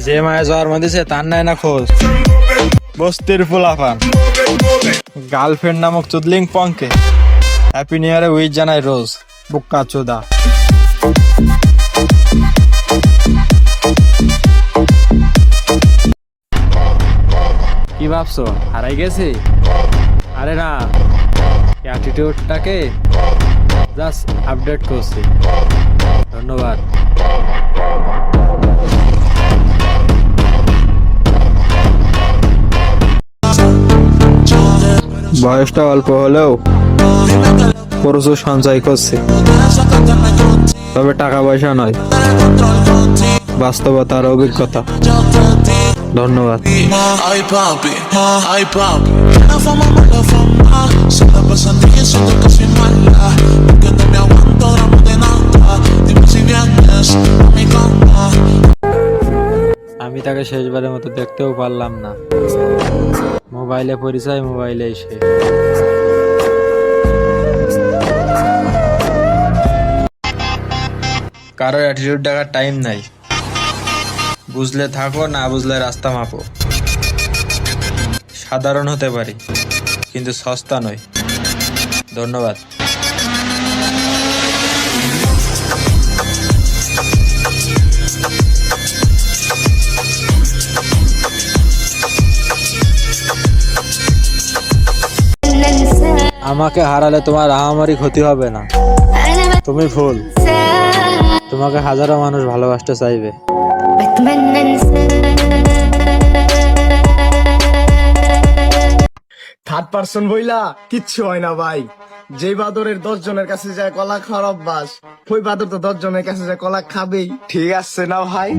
যে মায়ে জন্ম দিছে তার নাই না খোঁজ। বস্তির ফুলাফান গার্লফ্রেন্ড নামক চুদলিং পঙ্কে হ্যাপি নিউ ইয়ারে উইশ জানাই রোজ বুক্কা চোদা। কি ভাবছো হারাই গেছি? আরে না, অ্যাটিটিউডটাকে জাস্ট আপডেট করছি। ধন্যবাদ। বয়সটা অল্প হলেও প্রচুর সঞ্চয় করছে, তবে টাকা পয়সা নয়, বাস্তবতার অভিজ্ঞতা। ধন্যবাদ। Ay papi, la fama mala fama, se la pasan diciendo que soy mala, porque no me aguanto gramos de nada, dime si vienes a mi cama. আমি তাকে শেষবারের মতো দেখতেও পারলাম না। মোবাইলে পরিচয়, মোবাইলে এসে কারো অ্যাটিটিউড দেখার টাইম নাই। বুঝলে থাকো, না বুঝলে রাস্তা মাপো। সাধারণ হতে পারি কিন্তু সস্তা নয়। ধন্যবাদ। আমাকে হারালে তোমার আহামরি ক্ষতি হবে না। তুমি ফুল, তোমাকে হাজারো মানুষ ভালোবাসতে চাইবে। থার্ড পার্সন বইলা কিচ্ছু হয় না ভাই। যেই বাদরের 10 জনের কাছে যায় কলা খাওয়ার অভ্যাস, ওই বাদর তো 10 জনের কাছে যায় কলা খাবেই। ঠিক আছে না ভাই?